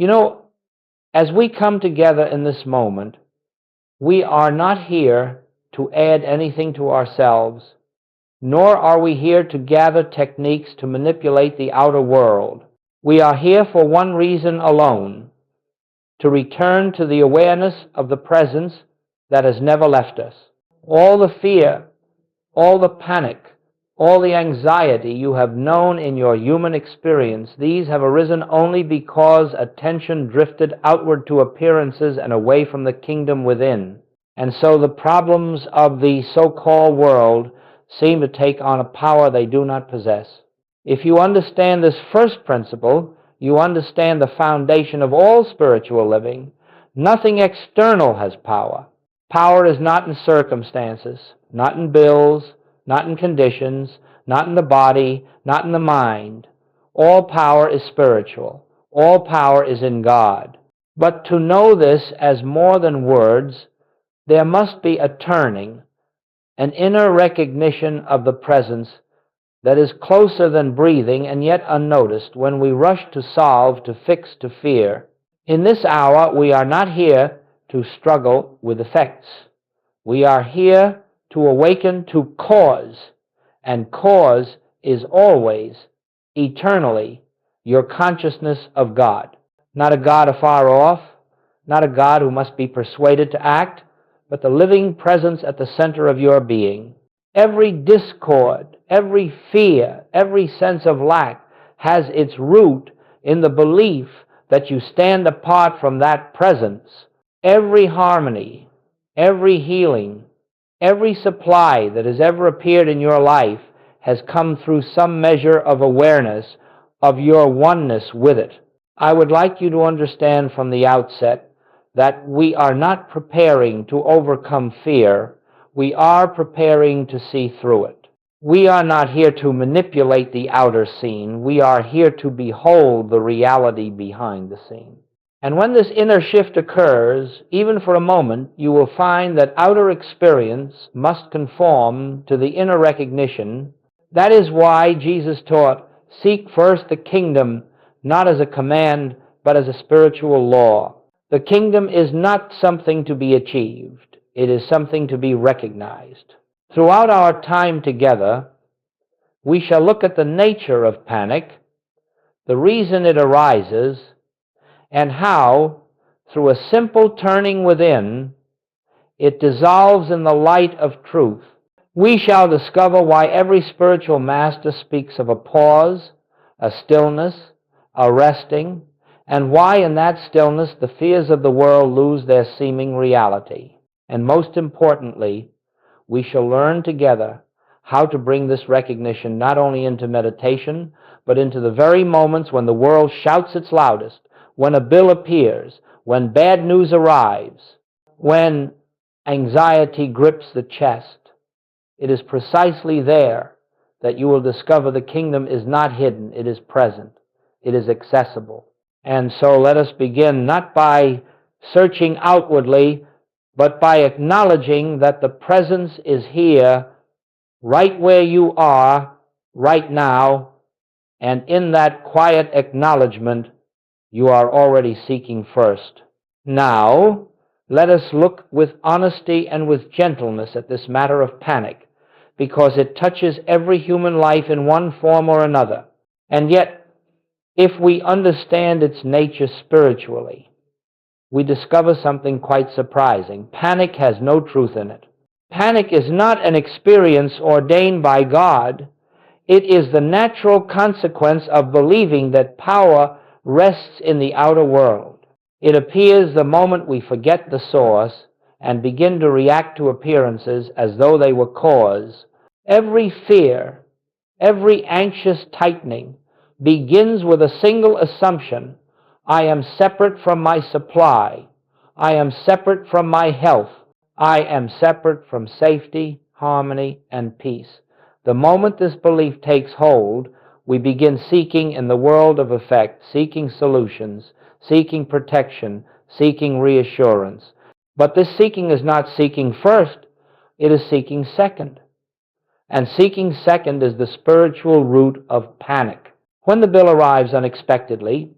You know, as we come together in this moment, we are not here to add anything to ourselves, nor are we here to gather techniques to manipulate the outer world. We are here for one reason alone: to return to the awareness of the presence that has never left us. All the fear, all the panic, all the anxiety you have known in your human experience, these have arisen only because attention drifted outward to appearances and away from the kingdom within. And so the problems of the so-called world seem to take on a power they do not possess. If you understand this first principle, you understand the foundation of all spiritual living. Nothing external has power. Power is not in circumstances, not in bills, not in conditions, not in the body, not in the mind. All power is spiritual. All power is in God. But to know this as more than words, there must be a turning, an inner recognition of the presence that is closer than breathing and yet unnoticed when we rush to solve, to fix, to fear. In this hour, we are not here to struggle with effects. We are here to awaken to cause, and cause is always, eternally, your consciousness of God. Not a God afar off, not a God who must be persuaded to act, but the living presence at the center of your being. Every discord, every fear, every sense of lack has its root in the belief that you stand apart from that presence. Every harmony, every healing, every supply that has ever appeared in your life has come through some measure of awareness of your oneness with it. I would like you to understand from the outset that we are not preparing to overcome fear. We are preparing to see through it. We are not here to manipulate the outer scene. We are here to behold the reality behind the scene. And when this inner shift occurs, even for a moment, you will find that outer experience must conform to the inner recognition. That is why Jesus taught, seek first the kingdom, not as a command, but as a spiritual law. The kingdom is not something to be achieved. It is something to be recognized. Throughout our time together, we shall look at the nature of panic, the reason it arises, and how, through a simple turning within, it dissolves in the light of truth. We shall discover why every spiritual master speaks of a pause, a stillness, a resting, and why in that stillness the fears of the world lose their seeming reality. And most importantly, we shall learn together how to bring this recognition not only into meditation, but into the very moments when the world shouts its loudest, when a bill appears, when bad news arrives, when anxiety grips the chest. It is precisely there that you will discover the kingdom is not hidden, it is present, it is accessible. And so let us begin not by searching outwardly, but by acknowledging that the presence is here, right where you are, right now, and in that quiet acknowledgement, you are already seeking first. Now, let us look with honesty and with gentleness at this matter of panic, because it touches every human life in one form or another. And yet, if we understand its nature spiritually, we discover something quite surprising. Panic has no truth in it. Panic is not an experience ordained by God. It is the natural consequence of believing that power rests in the outer world. It appears the moment we forget the source and begin to react to appearances as though they were cause. Every fear, every anxious tightening begins with a single assumption: I am separate from my supply. I am separate from my health. I am separate from safety, harmony, and peace. The moment this belief takes hold, we begin seeking in the world of effect, seeking solutions, seeking protection, seeking reassurance. But this seeking is not seeking first, it is seeking second. And seeking second is the spiritual root of panic. When the bill arrives unexpectedly,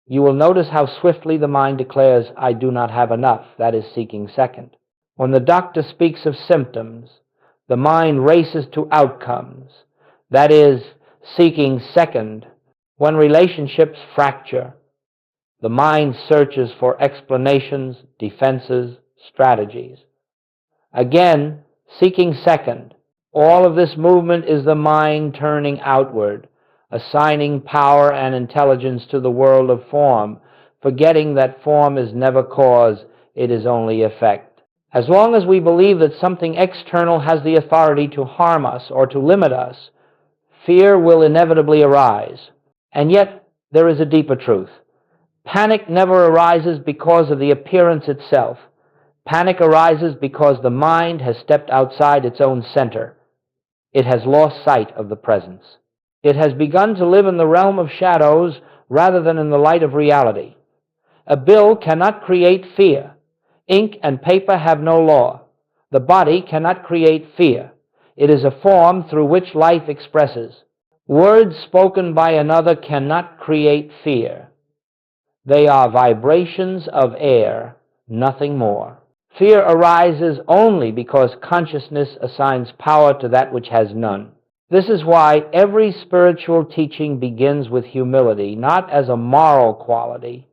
You will notice how swiftly the mind declares, I do not have enough. That is seeking second. When the doctor speaks of symptoms, the mind races to outcomes. That is seeking second. When relationships fracture, the mind searches for explanations, defenses, strategies. Again, seeking second. All of this movement is the mind turning outward, assigning power and intelligence to the world of form, forgetting that form is never cause, it is only effect. As long as we believe that something external has the authority to harm us or to limit us, fear will inevitably arise. And yet, there is a deeper truth. Panic never arises because of the appearance itself. Panic arises because the mind has stepped outside its own center. It has lost sight of the presence. It has begun to live in the realm of shadows rather than in the light of reality. A bill cannot create fear. Ink and paper have no law. The body cannot create fear. It is a form through which life expresses. Words spoken by another cannot create fear. They are vibrations of air, nothing more. Fear arises only because consciousness assigns power to that which has none. This is why every spiritual teaching begins with humility, not as a moral quality,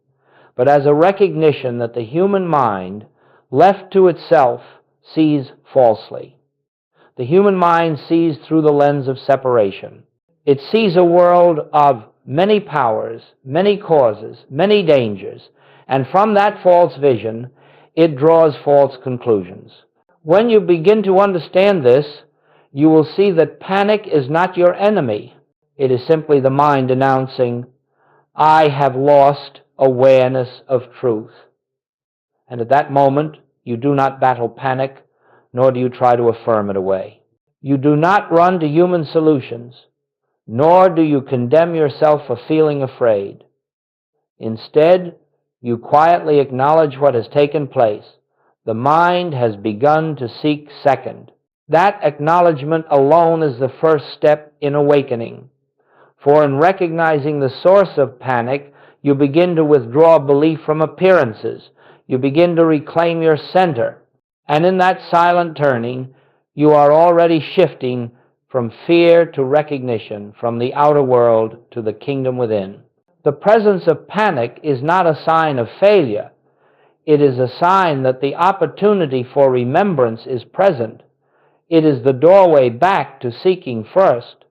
but as a recognition that the human mind, left to itself, sees falsely. The human mind sees through the lens of separation. It sees a world of many powers, many causes, many dangers, and from that false vision, it draws false conclusions. When you begin to understand this, you will see that panic is not your enemy. It is simply the mind announcing, I have lost awareness of truth. And at that moment, you do not battle panic, nor do you try to affirm it away. You do not run to human solutions, nor do you condemn yourself for feeling afraid. Instead, you quietly acknowledge what has taken place. The mind has begun to seek second. That acknowledgement alone is the first step in awakening. For in recognizing the source of panic, you begin to withdraw belief from appearances. You begin to reclaim your center. And in that silent turning, you are already shifting from fear to recognition, from the outer world to the kingdom within. The presence of panic is not a sign of failure. It is a sign that the opportunity for remembrance is present. It is the doorway back to seeking first.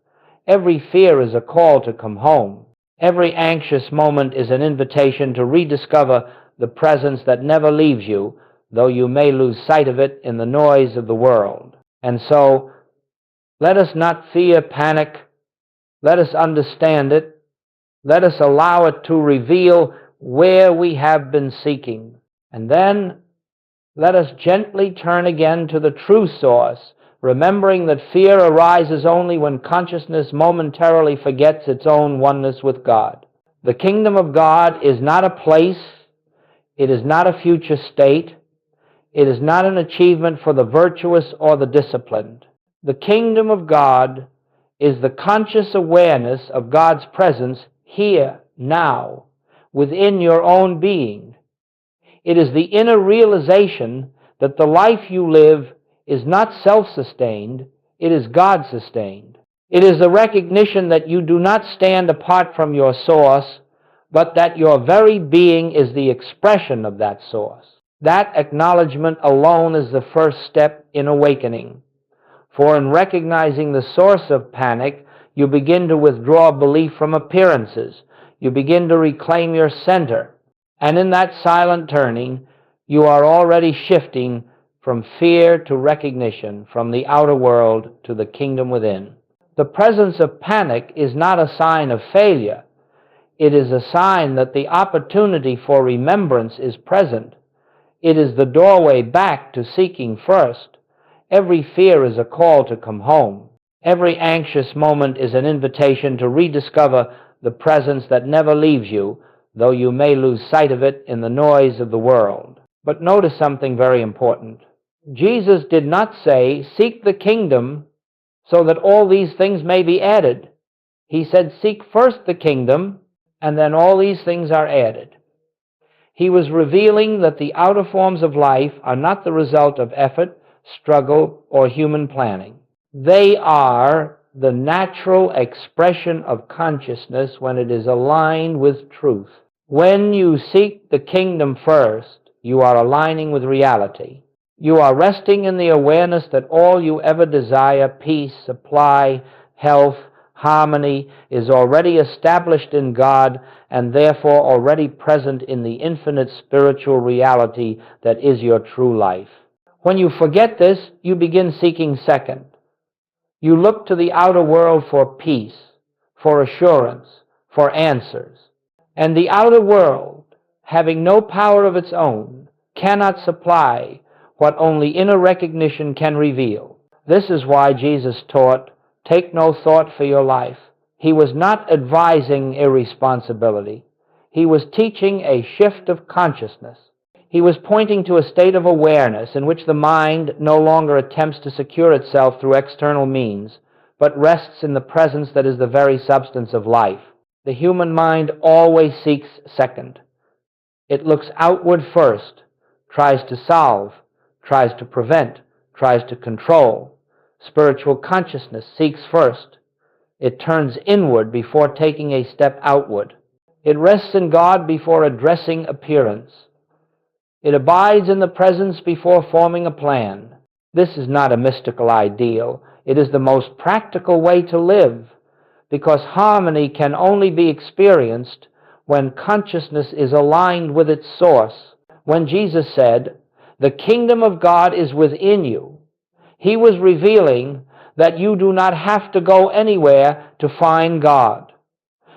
Every fear is a call to come home. Every anxious moment is an invitation to rediscover the presence that never leaves you, though you may lose sight of it in the noise of the world. And so, let us not fear panic. Let us understand it. Let us allow it to reveal where we have been seeking. And then, let us gently turn again to the true source, remembering that fear arises only when consciousness momentarily forgets its own oneness with God. The kingdom of God is not a place. It is not a future state. It is not an achievement for the virtuous or the disciplined. The kingdom of God is the conscious awareness of God's presence here, now, within your own being. It is the inner realization that the life you live is not self-sustained, it is God-sustained. It is the recognition that you do not stand apart from your source, but that your very being is the expression of that source. That acknowledgement alone is the first step in awakening. For in recognizing the source of panic, you begin to withdraw belief from appearances. You begin to reclaim your center. And in that silent turning, you are already shifting from fear to recognition, from the outer world to the kingdom within. The presence of panic is not a sign of failure. It is a sign that the opportunity for remembrance is present. It is the doorway back to seeking first. Every fear is a call to come home. Every anxious moment is an invitation to rediscover the presence that never leaves you, though you may lose sight of it in the noise of the world. But notice something very important. Jesus did not say, seek the kingdom so that all these things may be added. He said, seek first the kingdom, and then all these things are added. He was revealing that the outer forms of life are not the result of effort, struggle, or human planning. They are the natural expression of consciousness when it is aligned with truth. When you seek the kingdom first, you are aligning with reality. You are resting in the awareness that all you ever desire, peace, supply, health, harmony, is already established in God and therefore already present in the infinite spiritual reality that is your true life. When you forget this, you begin seeking second. You look to the outer world for peace, for assurance, for answers. And the outer world, having no power of its own, cannot supply what only inner recognition can reveal. This is why Jesus taught, "Take no thought for your life." He was not advising irresponsibility. He was teaching a shift of consciousness. He was pointing to a state of awareness in which the mind no longer attempts to secure itself through external means, but rests in the presence that is the very substance of life. The human mind always seeks second. It looks outward first, tries to solve, tries to prevent, tries to control. Spiritual consciousness seeks first. It turns inward before taking a step outward. It rests in God before addressing appearance. It abides in the presence before forming a plan. This is not a mystical ideal. It is the most practical way to live, because harmony can only be experienced when consciousness is aligned with its source. When Jesus said, "The kingdom of God is within you," he was revealing that you do not have to go anywhere to find God.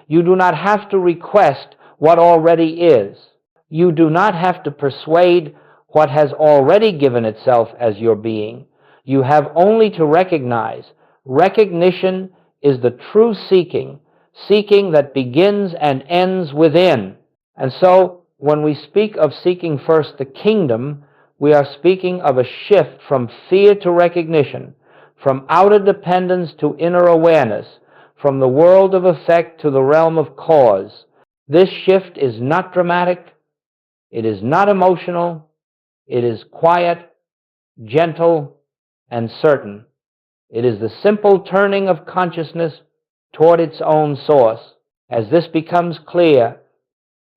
You do not have to request what already is. You do not have to persuade what has already given itself as your being. You have only to recognize. Recognition is the true seeking, seeking that begins and ends within. And so, when we speak of seeking first the kingdom, we are speaking of a shift from fear to recognition, from outer dependence to inner awareness, from the world of effect to the realm of cause. This shift is not dramatic. It is not emotional. It is quiet, gentle, and certain. It is the simple turning of consciousness toward its own source. As this becomes clear,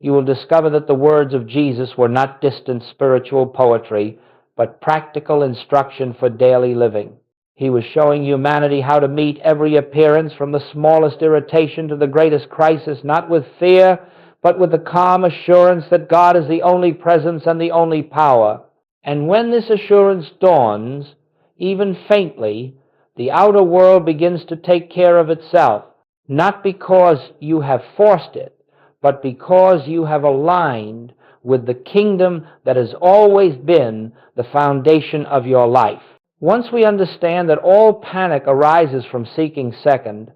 you will discover that the words of Jesus were not distant spiritual poetry, but practical instruction for daily living. He was showing humanity how to meet every appearance, from the smallest irritation to the greatest crisis, not with fear, but with the calm assurance that God is the only presence and the only power. And when this assurance dawns, even faintly, the outer world begins to take care of itself, not because you have forced it, but because you have aligned with the kingdom that has always been the foundation of your life. Once we understand that all panic arises from seeking second,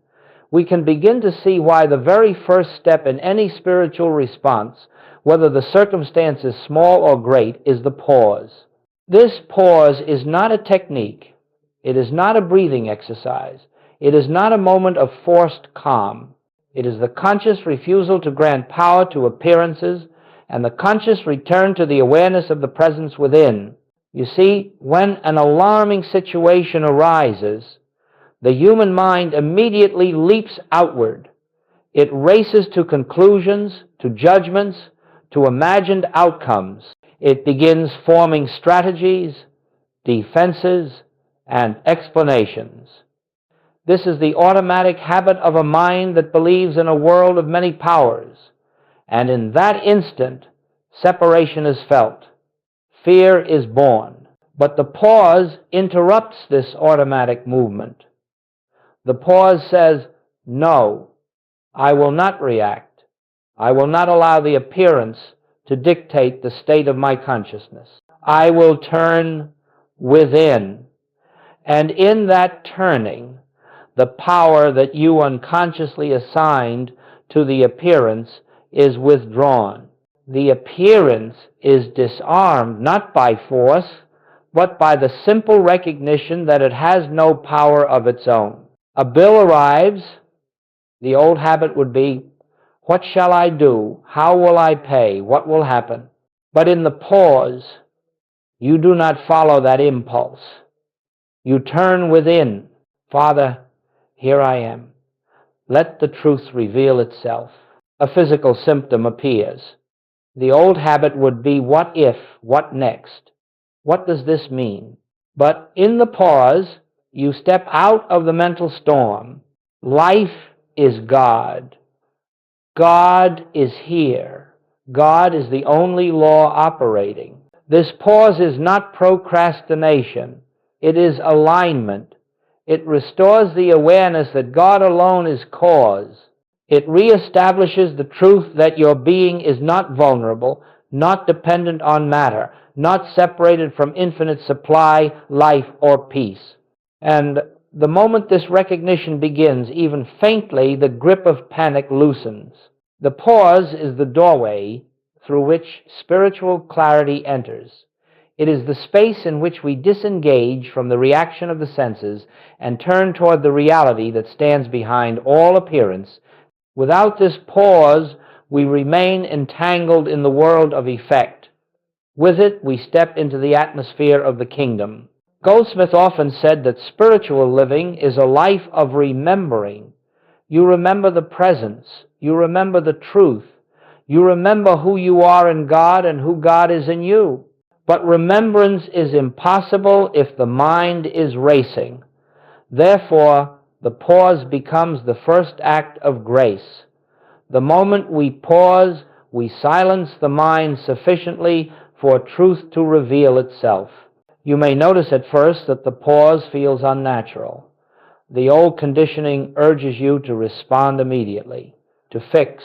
we can begin to see why the very first step in any spiritual response, whether the circumstance is small or great, is the pause. This pause is not a technique. It is not a breathing exercise. It is not a moment of forced calm. It is the conscious refusal to grant power to appearances and the conscious return to the awareness of the presence within. You see, when an alarming situation arises, the human mind immediately leaps outward. It races to conclusions, to judgments, to imagined outcomes. It begins forming strategies, defenses, and explanations. This is the automatic habit of a mind that believes in a world of many powers, and in that instant, separation is felt. Fear is born. But the pause interrupts this automatic movement. The pause says, "No, I will not react. I will not allow the appearance to dictate the state of my consciousness. I will turn within." And in that turning, the power that you unconsciously assigned to the appearance is withdrawn. The appearance is disarmed not by force, but by the simple recognition that it has no power of its own. A bill arrives. The old habit would be, What shall I do? How will I pay? What will happen? But in the pause, you do not follow that impulse. You turn within. Father, here I am. Let the truth reveal itself. A physical symptom appears. The old habit would be, what if, what next? What does this mean? But in the pause, you step out of the mental storm. Life is God. God is here. God is the only law operating. This pause is not procrastination. It is alignment. It restores the awareness that God alone is cause. It reestablishes the truth that your being is not vulnerable, not dependent on matter, not separated from infinite supply, life, or peace. And the moment this recognition begins, even faintly, the grip of panic loosens. The pause is the doorway through which spiritual clarity enters. It is the space in which we disengage from the reaction of the senses and turn toward the reality that stands behind all appearance. Without this pause, we remain entangled in the world of effect. With it, we step into the atmosphere of the kingdom. Goldsmith often said that spiritual living is a life of remembering. You remember the presence. You remember the truth. You remember who you are in God and who God is in you. But remembrance is impossible if the mind is racing. Therefore, the pause becomes the first act of grace. The moment we pause, we silence the mind sufficiently for truth to reveal itself. You may notice at first that the pause feels unnatural. The old conditioning urges you to respond immediately, to fix,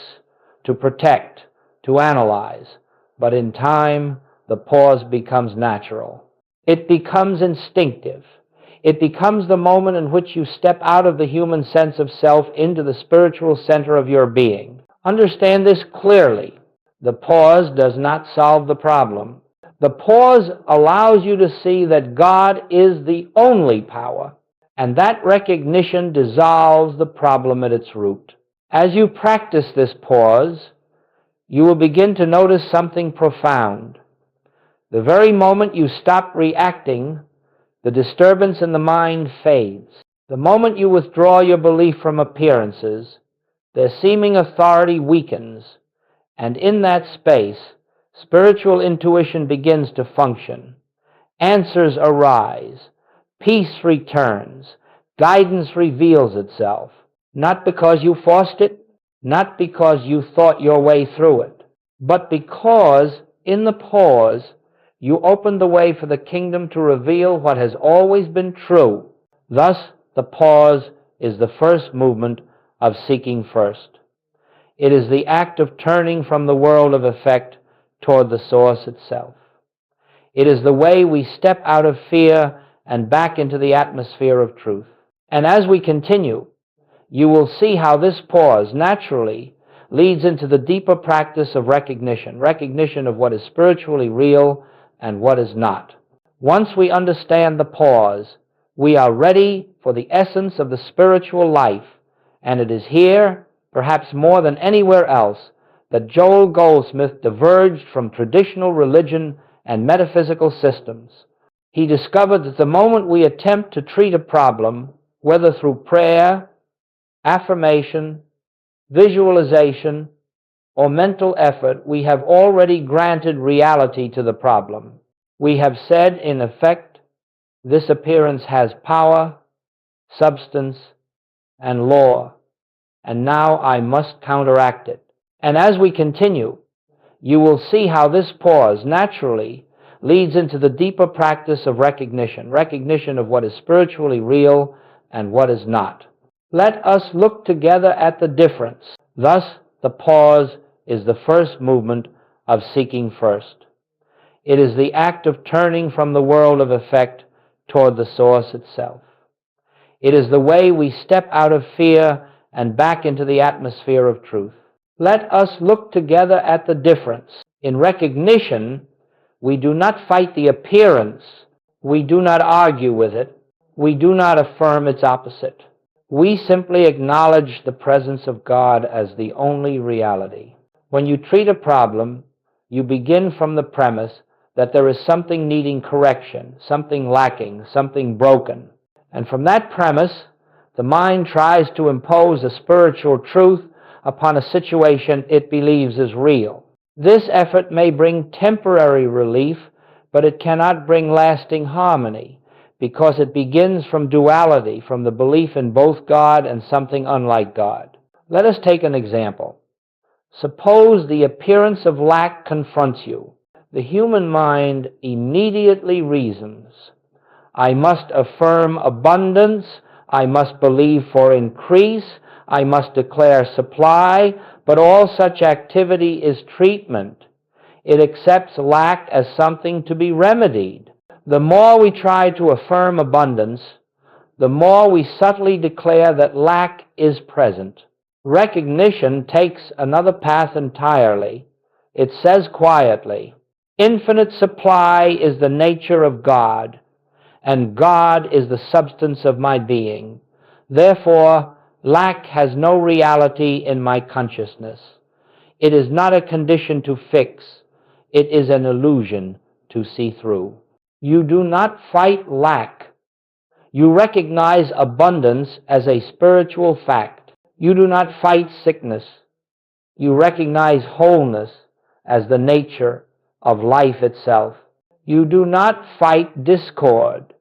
to protect, to analyze. But in time, the pause becomes natural. It becomes instinctive. It becomes the moment in which you step out of the human sense of self into the spiritual center of your being. Understand this clearly. The pause does not solve the problem. The pause allows you to see that God is the only power, and that recognition dissolves the problem at its root. As you practice this pause, you will begin to notice something profound. The very moment you stop reacting, the disturbance in the mind fades. The moment you withdraw your belief from appearances, their seeming authority weakens, and in that space, spiritual intuition begins to function. Answers arise. Peace returns. Guidance reveals itself. Not because you forced it, not because you thought your way through it, but because in the pause, you opened the way for the kingdom to reveal what has always been true. Thus, the pause is the first movement of seeking first. It is the act of turning from the world of effect toward the source itself. It is the way we step out of fear and back into the atmosphere of truth. And as we continue, you will see how this pause naturally leads into the deeper practice of recognition of what is spiritually real and what is not. Once we understand the pause, we are ready for the essence of the spiritual life, and it is here, perhaps more than anywhere else, that Joel Goldsmith diverged from traditional religion and metaphysical systems. He discovered that the moment we attempt to treat a problem, whether through prayer, affirmation, visualization, or mental effort, we have already granted reality to the problem. We have said, in effect, this appearance has power, substance, and law, and now I must counteract it. And as we continue, you will see how this pause naturally leads into the deeper practice of recognition of what is spiritually real and what is not. Let us look together at the difference. Thus, the pause is the first movement of seeking first. It is the act of turning from the world of effect toward the source itself. It is the way we step out of fear and back into the atmosphere of truth. Let us look together at the difference. In recognition, we do not fight the appearance. We do not argue with it. We do not affirm its opposite. We simply acknowledge the presence of God as the only reality. When you treat a problem, you begin from the premise that there is something needing correction, something lacking, something broken. And from that premise, the mind tries to impose a spiritual truth upon a situation it believes is real. This effort may bring temporary relief, but it cannot bring lasting harmony, because it begins from duality, from the belief in both God and something unlike God. Let us take an example. Suppose the appearance of lack confronts you. The human mind immediately reasons, I must affirm abundance, I must believe for increase, I must declare supply, but all such activity is treatment. It accepts lack as something to be remedied. The more we try to affirm abundance, the more we subtly declare that lack is present. Recognition takes another path entirely. It says quietly, infinite supply is the nature of God, and God is the substance of my being. Therefore, lack has no reality in my consciousness. It is not a condition to fix. It is an illusion to see through. You do not fight lack. You recognize abundance as a spiritual fact. You do not fight sickness. You recognize wholeness as the nature of life itself. You do not fight discord.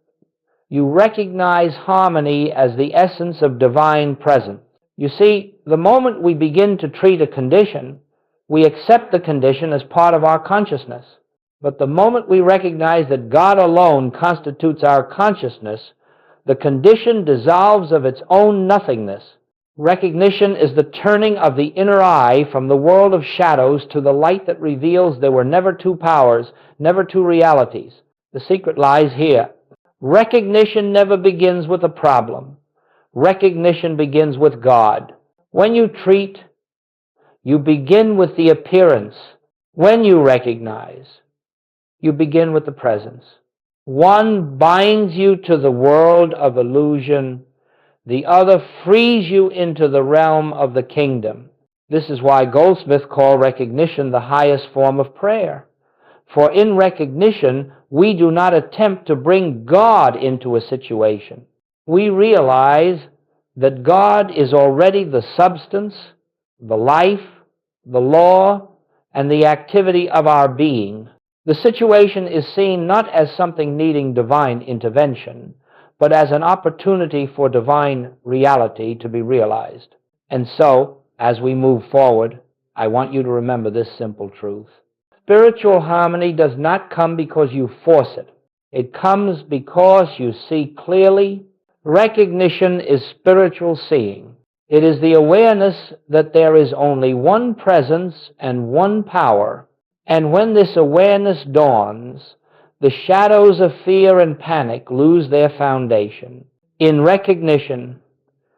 You recognize harmony as the essence of divine presence. You see, the moment we begin to treat a condition, we accept the condition as part of our consciousness. But the moment we recognize that God alone constitutes our consciousness, the condition dissolves of its own nothingness. Recognition is the turning of the inner eye from the world of shadows to the light that reveals there were never two powers, never two realities. The secret lies here. Recognition never begins with a problem. Recognition begins with God. When you treat, you begin with the appearance. When you recognize, you begin with the presence. One binds you to the world of illusion. The other frees you into the realm of the kingdom. This is why Goldsmith called recognition the highest form of prayer. For in recognition, we do not attempt to bring God into a situation. We realize that God is already the substance, the life, the law, and the activity of our being. The situation is seen not as something needing divine intervention, but as an opportunity for divine reality to be realized. And so, as we move forward, I want you to remember this simple truth. Spiritual harmony does not come because you force it. It comes because you see clearly. Recognition is spiritual seeing. It is the awareness that there is only one presence and one power. And when this awareness dawns, the shadows of fear and panic lose their foundation. In recognition,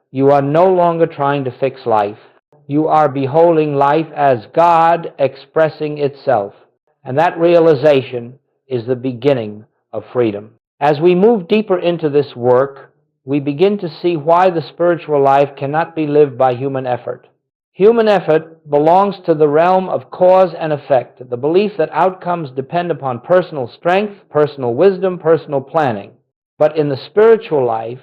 you are no longer trying to fix life. You are beholding life as God expressing itself. And that realization is the beginning of freedom. As we move deeper into this work, we begin to see why the spiritual life cannot be lived by human effort. Human effort belongs to the realm of cause and effect, the belief that outcomes depend upon personal strength, personal wisdom, personal planning. But in the spiritual life,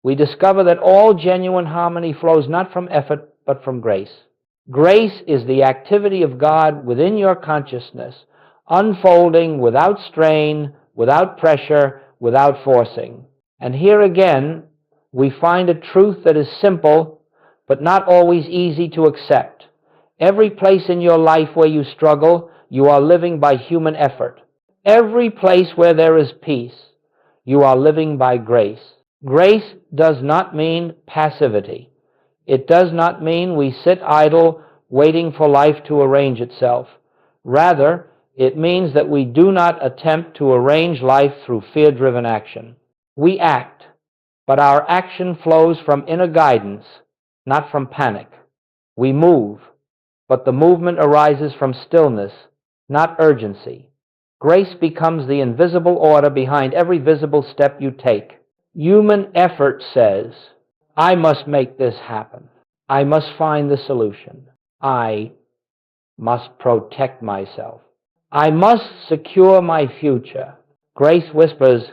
we discover that all genuine harmony flows not from effort, but from grace. Grace is the activity of God within your consciousness, unfolding without strain, without pressure, without forcing. And here again, we find a truth that is simple, but not always easy to accept. Every place in your life where you struggle, you are living by human effort. Every place where there is peace, you are living by grace. Grace does not mean passivity. It does not mean we sit idle, waiting for life to arrange itself. Rather, it means that we do not attempt to arrange life through fear-driven action. We act, but our action flows from inner guidance, not from panic. We move, but the movement arises from stillness, not urgency. Grace becomes the invisible order behind every visible step you take. Human effort says, I must make this happen. I must find the solution. I must protect myself. I must secure my future. Grace whispers,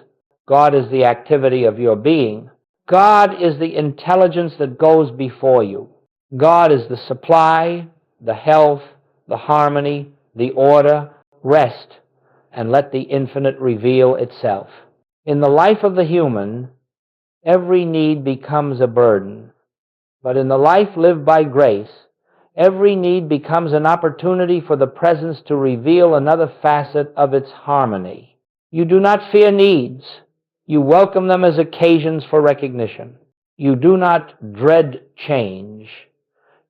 God is the activity of your being. God is the intelligence that goes before you. God is the supply, the health, the harmony, the order. Rest and let the infinite reveal itself. In the life of the human, every need becomes a burden. But in the life lived by grace, every need becomes an opportunity for the presence to reveal another facet of its harmony. You do not fear needs. You welcome them as occasions for recognition. You do not dread change.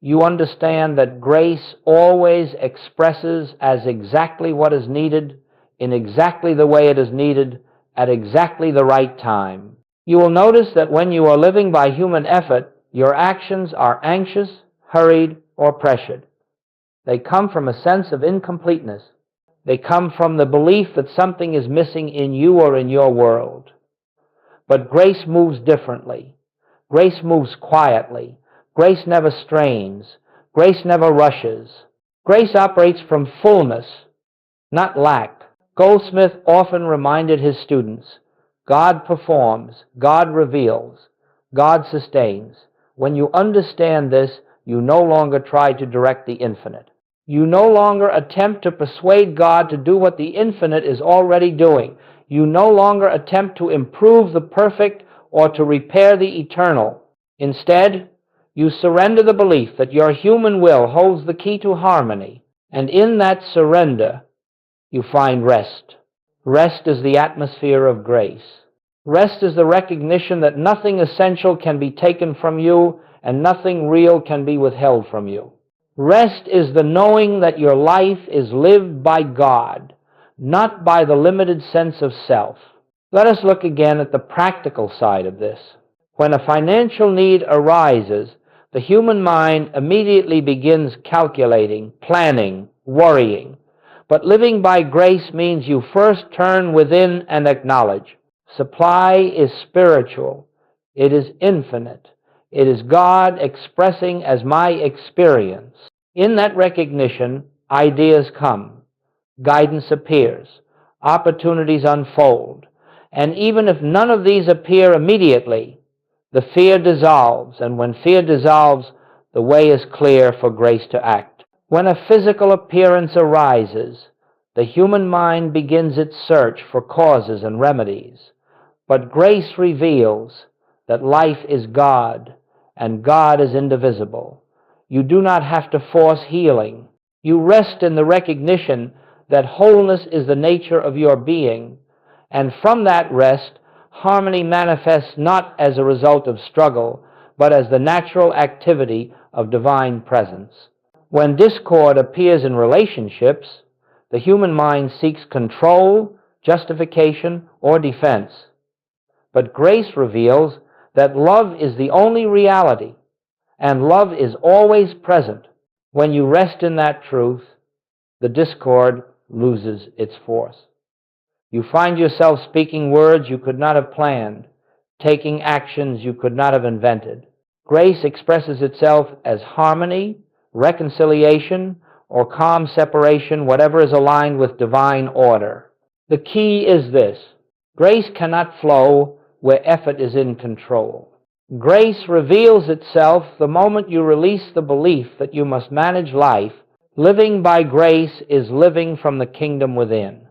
You understand that grace always expresses as exactly what is needed, in exactly the way it is needed, at exactly the right time. You will notice that when you are living by human effort, your actions are anxious, hurried, or pressured. They come from a sense of incompleteness. They come from the belief that something is missing in you or in your world. But grace moves differently. Grace moves quietly. Grace never strains. Grace never rushes. Grace operates from fullness, not lack. Goldsmith often reminded his students, God performs, God reveals, God sustains. When you understand this, you no longer try to direct the infinite. You no longer attempt to persuade God to do what the infinite is already doing. You no longer attempt to improve the perfect or to repair the eternal. Instead, you surrender the belief that your human will holds the key to harmony, and in that surrender, you find rest. Rest is the atmosphere of grace. Rest is the recognition that nothing essential can be taken from you and nothing real can be withheld from you. Rest is the knowing that your life is lived by God, not by the limited sense of self. Let us look again at the practical side of this. When a financial need arises, the human mind immediately begins calculating, planning, worrying. But living by grace means you first turn within and acknowledge. Supply is spiritual. It is infinite. It is God expressing as my experience. In that recognition, ideas come. Guidance appears. Opportunities unfold. And even if none of these appear immediately, the fear dissolves. And when fear dissolves, the way is clear for grace to act. When a physical appearance arises, the human mind begins its search for causes and remedies. But grace reveals that life is God, and God is indivisible. You do not have to force healing. You rest in the recognition that wholeness is the nature of your being, and from that rest, harmony manifests not as a result of struggle, but as the natural activity of divine presence. When discord appears in relationships, the human mind seeks control, justification, or defense. But grace reveals that love is the only reality, and love is always present. When you rest in that truth, the discord loses its force. You find yourself speaking words you could not have planned, taking actions you could not have invented. Grace expresses itself as harmony, reconciliation, or calm separation, whatever is aligned with divine order. The key is this: grace cannot flow where effort is in control. Grace reveals itself the moment you release the belief that you must manage life. Living by grace is living from the kingdom within.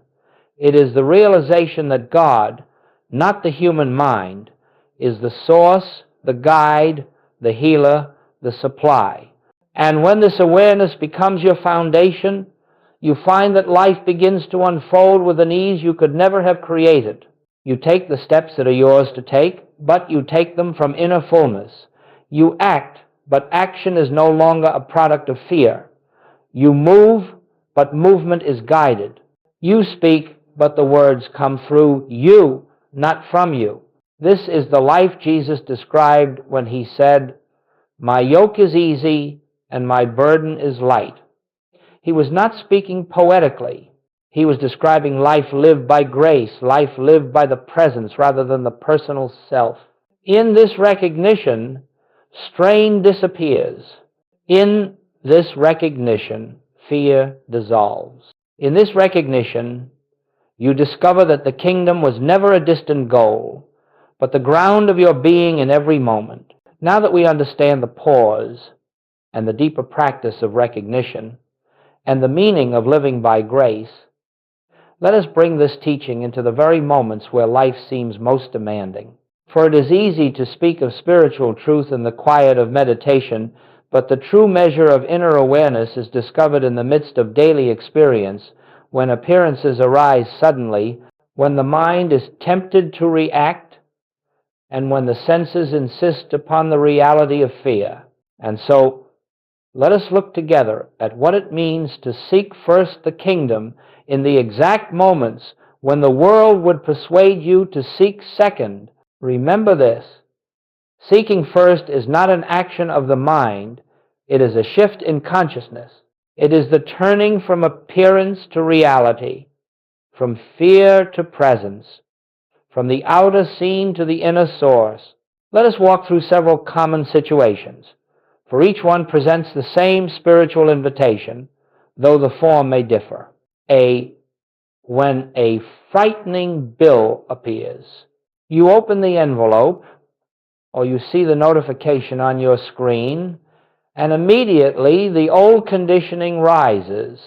It is the realization that God, not the human mind, is the source, the guide, the healer, the supply. And when this awareness becomes your foundation, you find that life begins to unfold with an ease you could never have created. You take the steps that are yours to take, but you take them from inner fullness. You act, but action is no longer a product of fear. You move, but movement is guided. You speak, but the words come through you, not from you. This is the life Jesus described when he said, "My yoke is easy and my burden is light." He was not speaking poetically. He was describing life lived by grace, life lived by the presence rather than the personal self. In this recognition, Strain disappears. In this recognition, fear dissolves. In this recognition, you discover that the kingdom was never a distant goal, but the ground of your being in every moment. Now that we understand the pause and the deeper practice of recognition and the meaning of living by grace, let us bring this teaching into the very moments where life seems most demanding. For it is easy to speak of spiritual truth in the quiet of meditation, but the true measure of inner awareness is discovered in the midst of daily experience, when appearances arise suddenly, when the mind is tempted to react, and when the senses insist upon the reality of fear. And so, let us look together at what it means to seek first the kingdom in the exact moments when the world would persuade you to seek second. Remember this: seeking first is not an action of the mind, it is a shift in consciousness. It is the turning from appearance to reality, from fear to presence, from the outer scene to the inner source. Let us walk through several common situations, for each one presents the same spiritual invitation, though the form may differ. When a frightening bill appears, you open the envelope, or you see the notification on your screen, and immediately the old conditioning rises.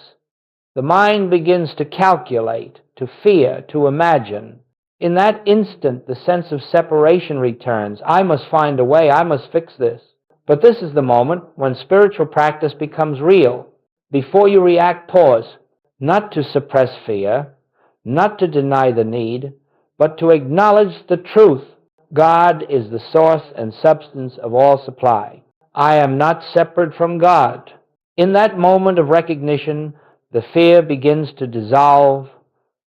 The mind begins to calculate, to fear, to imagine. In that instant, the sense of separation returns. I must find a way, I must fix this. But this is the moment when spiritual practice becomes real. Before you react, pause, not to suppress fear, not to deny the need, but to acknowledge the truth. God is the source and substance of all supply. I am not separate from God. In that moment of recognition, the fear begins to dissolve,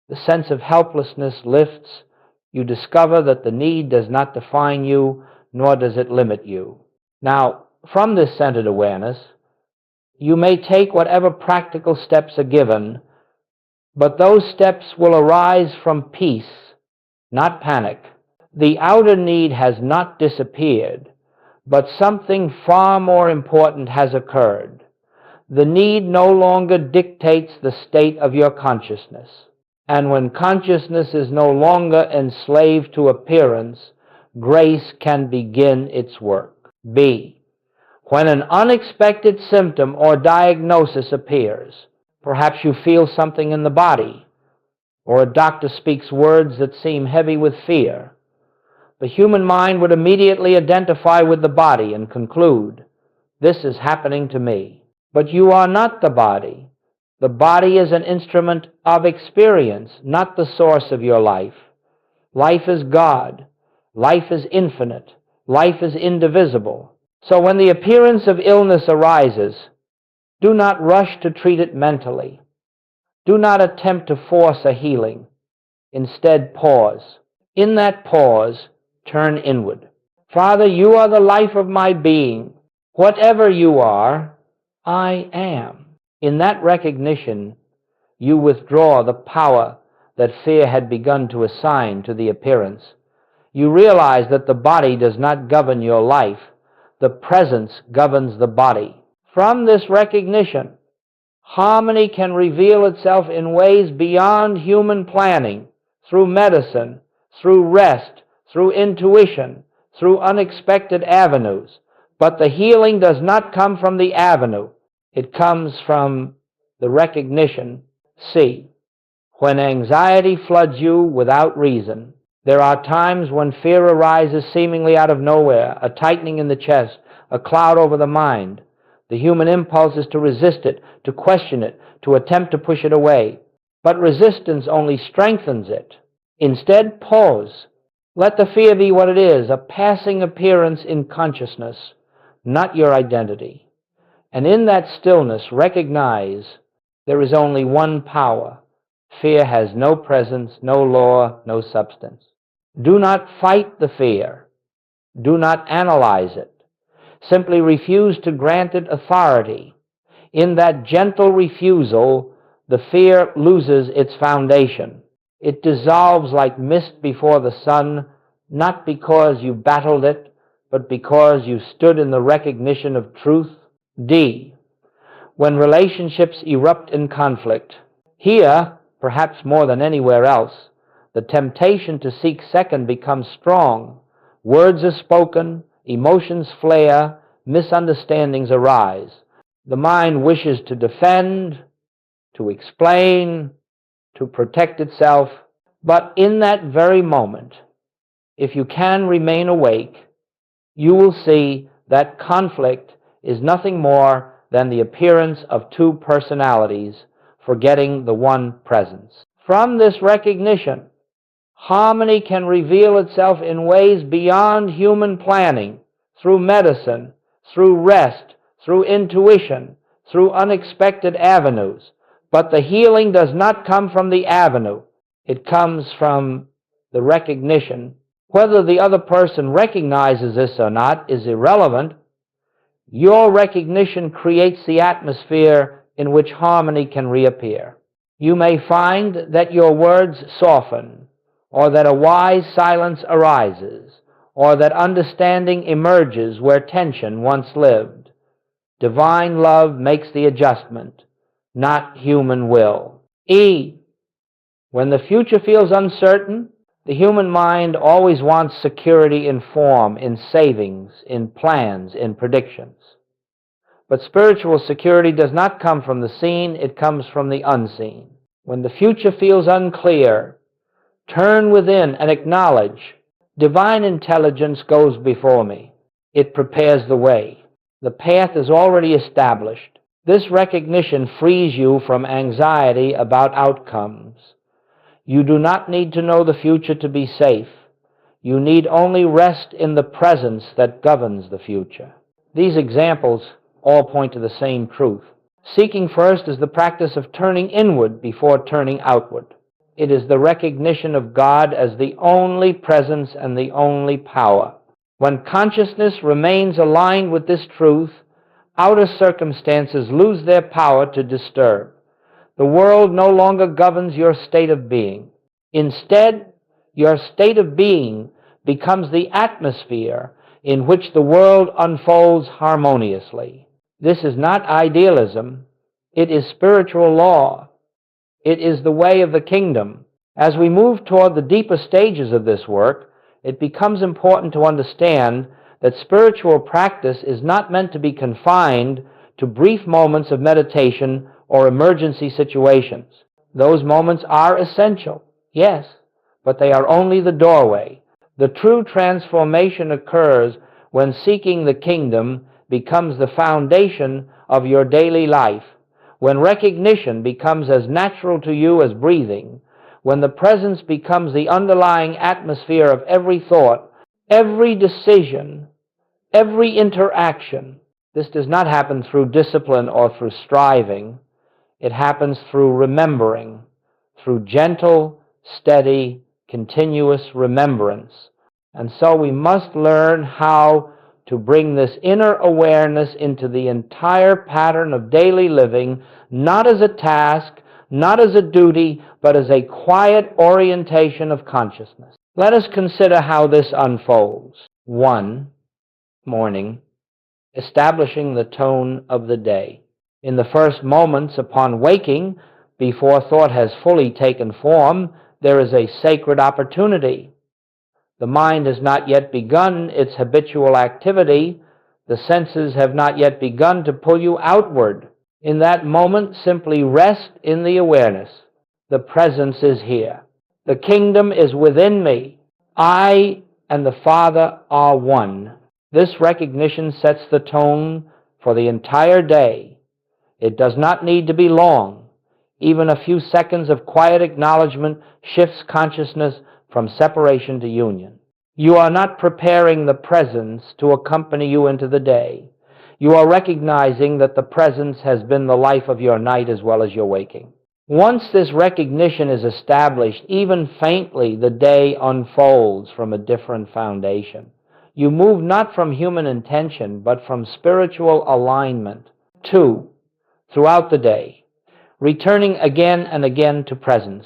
the sense of helplessness lifts. You discover that the need does not define you, nor does it limit you. Now, from this centered awareness, you may take whatever practical steps are given, but those steps will arise from peace, not panic. The outer need has not disappeared, but something far more important has occurred. The need no longer dictates the state of your consciousness. And when consciousness is no longer enslaved to appearance, grace can begin its work. B. When an unexpected symptom or diagnosis appears, perhaps you feel something in the body, or a doctor speaks words that seem heavy with fear, the human mind would immediately identify with the body and conclude, this is happening to me. But you are not the body. The body is an instrument of experience, not the source of your life. Life is God. Life is infinite. Life is indivisible. So when the appearance of illness arises, do not rush to treat it mentally. Do not attempt to force a healing. Instead, pause. In that pause, turn inward. Father, you are the life of my being. Whatever you are, I am. In that recognition, you withdraw the power that fear had begun to assign to the appearance. You realize that the body does not govern your life. The presence governs the body. From this recognition, harmony can reveal itself in ways beyond human planning, through medicine, through rest, through intuition, through unexpected avenues. But the healing does not come from the avenue. It comes from the recognition. C. When anxiety floods you without reason, there are times when fear arises seemingly out of nowhere, a tightening in the chest, a cloud over the mind. The human impulse is to resist it, to question it, to attempt to push it away. But resistance only strengthens it. Instead, pause. Let the fear be what it is, a passing appearance in consciousness, not your identity. And in that stillness, recognize there is only one power. Fear has no presence, no law, no substance. Do not fight the fear. Do not analyze it. Simply refuse to grant it authority. In that gentle refusal, the fear loses its foundation. It dissolves like mist before the sun, not because you battled it, but because you stood in the recognition of truth. D. When relationships erupt in conflict. Here, perhaps more than anywhere else, the temptation to seek second becomes strong. Words are spoken, emotions flare, misunderstandings arise. The mind wishes to defend, to explain, to protect itself, but in that very moment, if you can remain awake, you will see that conflict is nothing more than the appearance of two personalities forgetting the one presence. From this recognition, harmony can reveal itself in ways beyond human planning, through medicine, through rest, through intuition, through unexpected avenues. But the healing does not come from the avenue. It comes from the recognition. Whether the other person recognizes this or not is irrelevant. Your recognition creates the atmosphere in which harmony can reappear. You may find that your words soften, or that a wise silence arises, or that understanding emerges where tension once lived. Divine love makes the adjustment, not human will. E. When the future feels uncertain, the human mind always wants security in form, in savings, in plans, in predictions. But spiritual security does not come from the seen, it comes from the unseen. When the future feels unclear, turn within and acknowledge, divine intelligence goes before me. It prepares the way. The path is already established. This recognition frees you from anxiety about outcomes. You do not need to know the future to be safe. You need only rest in the presence that governs the future. These examples all point to the same truth. Seeking first is the practice of turning inward before turning outward. It is the recognition of God as the only presence and the only power. When consciousness remains aligned with this truth, outer circumstances lose their power to disturb. The world no longer governs your state of being. Instead, your state of being becomes the atmosphere in which the world unfolds harmoniously. This is not idealism. It is spiritual law. It is the way of the kingdom. As we move toward the deeper stages of this work, it becomes important to understand that spiritual practice is not meant to be confined to brief moments of meditation or emergency situations. Those moments are essential, yes, but they are only the doorway. The true transformation occurs when seeking the kingdom becomes the foundation of your daily life, when recognition becomes as natural to you as breathing, when the presence becomes the underlying atmosphere of every thought, every decision, every interaction. This does not happen through discipline or through striving. It happens through remembering, through gentle, steady, continuous remembrance. And so we must learn how to bring this inner awareness into the entire pattern of daily living, not as a task, not as a duty, but as a quiet orientation of consciousness. Let us consider how this unfolds. 1. Morning, establishing the tone of the day. In the first moments upon waking, before thought has fully taken form, there is a sacred opportunity. The mind has not yet begun its habitual activity. The senses have not yet begun to pull you outward. In that moment, simply rest in the awareness. The presence is here. The kingdom is within me. I and the Father are one. This recognition sets the tone for the entire day. It does not need to be long. Even a few seconds of quiet acknowledgement shifts consciousness from separation to union. You are not preparing the presence to accompany you into the day. You are recognizing that the presence has been the life of your night as well as your waking. Once this recognition is established, even faintly, the day unfolds from a different foundation. You move not from human intention, but from spiritual alignment. 2. Throughout the day, returning again and again to presence.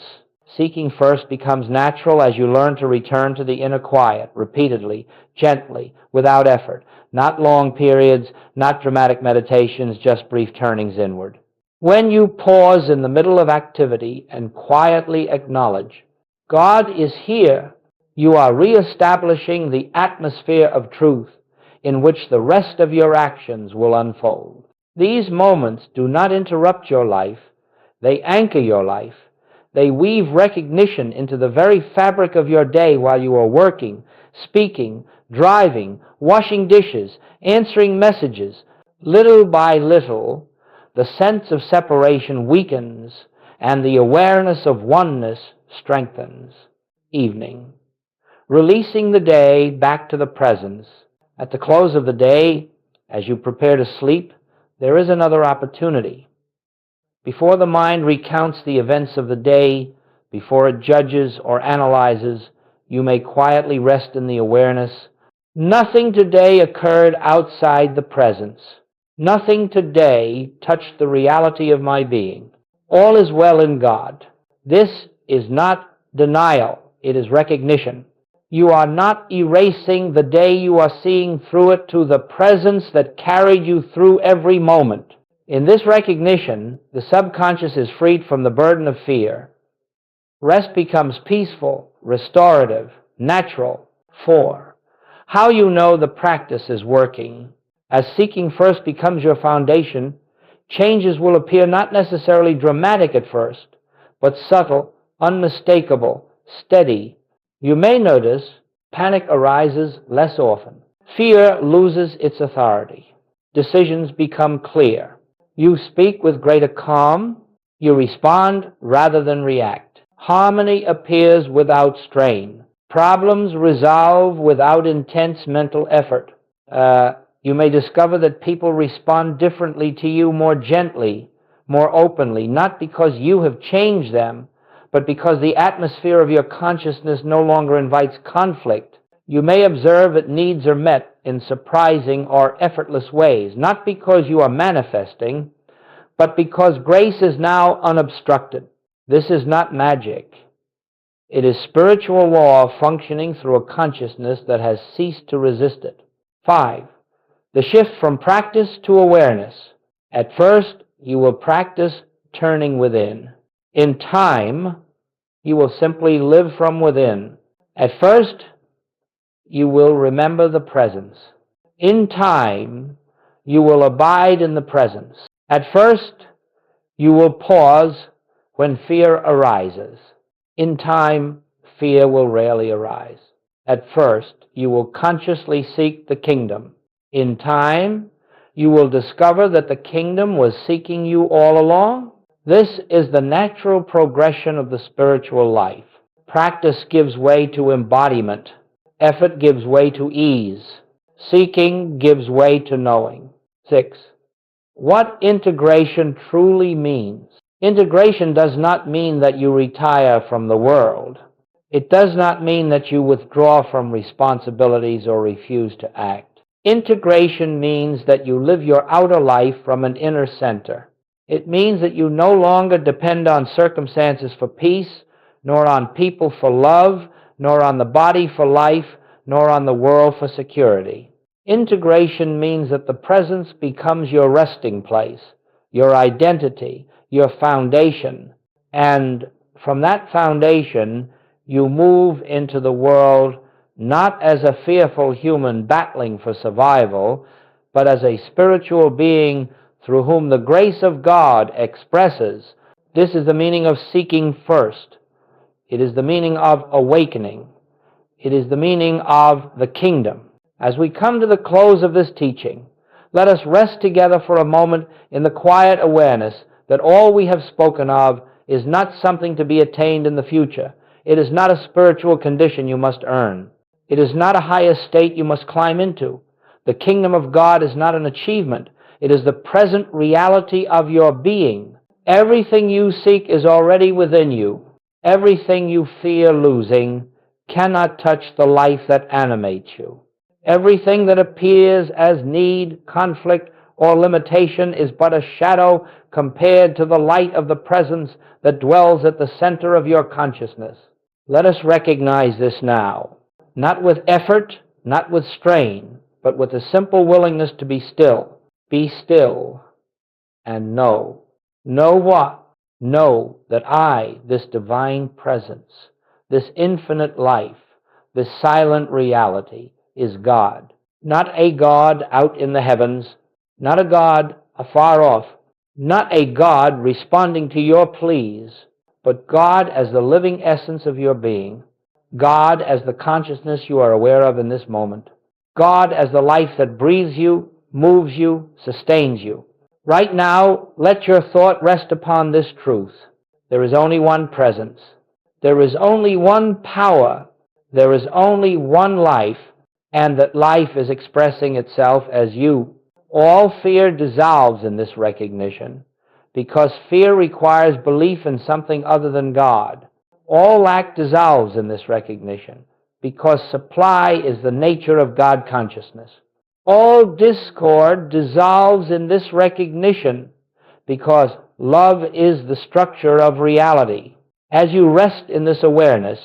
Seeking first becomes natural as you learn to return to the inner quiet, repeatedly, gently, without effort. Not long periods, not dramatic meditations, just brief turnings inward. When you pause in the middle of activity and quietly acknowledge, God is here, you are reestablishing the atmosphere of truth in which the rest of your actions will unfold. These moments do not interrupt your life, they anchor your life. They weave recognition into the very fabric of your day while you are working, speaking, driving, washing dishes, answering messages. Little by little, the sense of separation weakens and the awareness of oneness strengthens. Evening. Releasing the day back to the presence. At the close of the day, as you prepare to sleep, there is another opportunity. Before the mind recounts the events of the day, before it judges or analyzes, you may quietly rest in the awareness. Nothing today occurred outside the presence. Nothing today touched the reality of my being. All is well in God. This is not denial, it is recognition. You are not erasing the day, you are seeing through it to the presence that carried you through every moment. In this recognition, the subconscious is freed from the burden of fear. Rest becomes peaceful, restorative, natural. 4. How you know the practice is working. As seeking first becomes your foundation, changes will appear not necessarily dramatic at first, but subtle, unmistakable, steady. You may notice panic arises less often. Fear loses its authority. Decisions become clear. You speak with greater calm. You respond rather than react. Harmony appears without strain. Problems resolve without intense mental effort. You may discover that people respond differently to you, more gently, more openly, not because you have changed them, but because the atmosphere of your consciousness no longer invites conflict. You may observe that needs are met in surprising or effortless ways, not because you are manifesting, but because grace is now unobstructed. This is not magic. It is spiritual law functioning through a consciousness that has ceased to resist it. 5. The shift from practice to awareness. At first, you will practice turning within. In time, you will simply live from within. At first, you will remember the presence. In time, you will abide in the presence. At first, you will pause when fear arises. In time, fear will rarely arise. At first, you will consciously seek the kingdom. In time, you will discover that the kingdom was seeking you all along. This is the natural progression of the spiritual life. Practice gives way to embodiment. Effort gives way to ease. Seeking gives way to knowing. 6. What integration truly means. Integration does not mean that you retire from the world. It does not mean that you withdraw from responsibilities or refuse to act. Integration means that you live your outer life from an inner center. It means that you no longer depend on circumstances for peace, nor on people for love, nor on the body for life, nor on the world for security. Integration means that the presence becomes your resting place, your identity, your foundation, and from that foundation you move into the world not as a fearful human battling for survival, but as a spiritual being through whom the grace of God expresses. This is the meaning of seeking first. It is the meaning of awakening. It is the meaning of the kingdom. As we come to the close of this teaching, let us rest together for a moment in the quiet awareness that all we have spoken of is not something to be attained in the future. It is not a spiritual condition you must earn. It is not a higher state you must climb into. The kingdom of God is not an achievement. It is the present reality of your being. Everything you seek is already within you. Everything you fear losing cannot touch the life that animates you. Everything that appears as need, conflict, or limitation is but a shadow compared to the light of the presence that dwells at the center of your consciousness. Let us recognize this now, not with effort, not with strain, but with a simple willingness to be still. Be still and know. Know what? Know that I, this divine presence, this infinite life, this silent reality, is God. Not a God out in the heavens, not a God afar off, not a God responding to your pleas, but God as the living essence of your being, God as the consciousness you are aware of in this moment, God as the life that breathes you, moves you, sustains you. Right now, let your thought rest upon this truth. There is only one presence. There is only one power. There is only one life, and that life is expressing itself as you. All fear dissolves in this recognition, because fear requires belief in something other than God. All lack dissolves in this recognition, because supply is the nature of God consciousness. All discord dissolves in this recognition, because love is the structure of reality. As you rest in this awareness,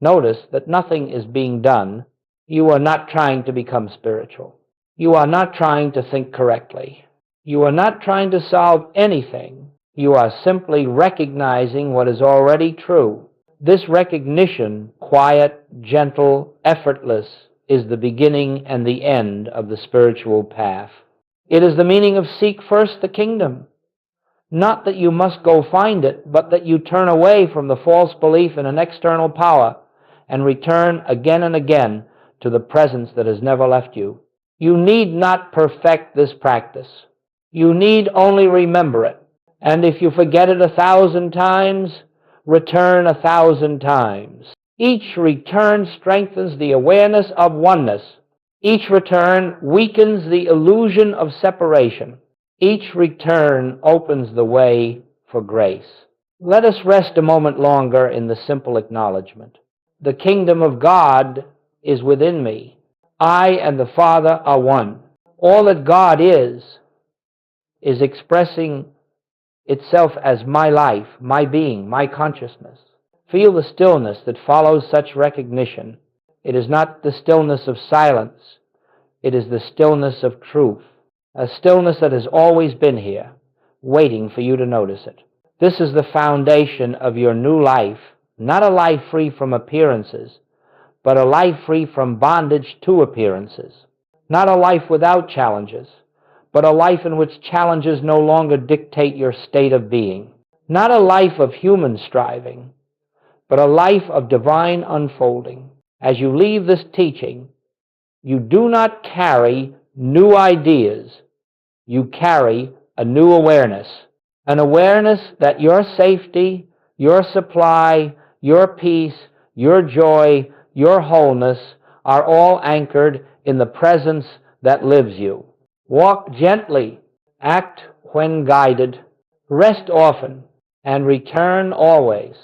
notice that nothing is being done. You are not trying to become spiritual. You are not trying to think correctly. You are not trying to solve anything. You are simply recognizing what is already true. This recognition, quiet, gentle, effortless, is the beginning and the end of the spiritual path. It is the meaning of seek first the kingdom. Not that you must go find it, but that you turn away from the false belief in an external power and return again and again to the presence that has never left you. You need not perfect this practice. You need only remember it. And if you forget it 1,000 times, return 1,000 times. Each return strengthens the awareness of oneness. Each return weakens the illusion of separation. Each return opens the way for grace. Let us rest a moment longer in the simple acknowledgement. The kingdom of God is within me. I and the Father are one. All that God is expressing itself as my life, my being, my consciousness. Feel the stillness that follows such recognition. It is not the stillness of silence. It is the stillness of truth, a stillness that has always been here, waiting for you to notice it. This is the foundation of your new life, not a life free from appearances, but a life free from bondage to appearances. Not a life without challenges, but a life in which challenges no longer dictate your state of being. Not a life of human striving, but a life of divine unfolding. As you leave this teaching, you do not carry new ideas. You carry a new awareness, an awareness that your safety, your supply, your peace, your joy, your wholeness are all anchored in the presence that lives you. Walk gently, act when guided, rest often, and return always.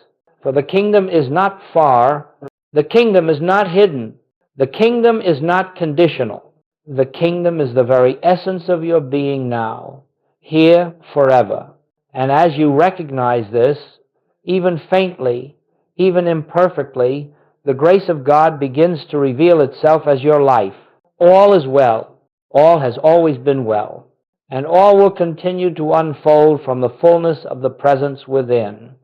For the kingdom is not far, the kingdom is not hidden, the kingdom is not conditional. The kingdom is the very essence of your being now, here forever. And as you recognize this, even faintly, even imperfectly, the grace of God begins to reveal itself as your life. All is well. All has always been well. And all will continue to unfold from the fullness of the presence within.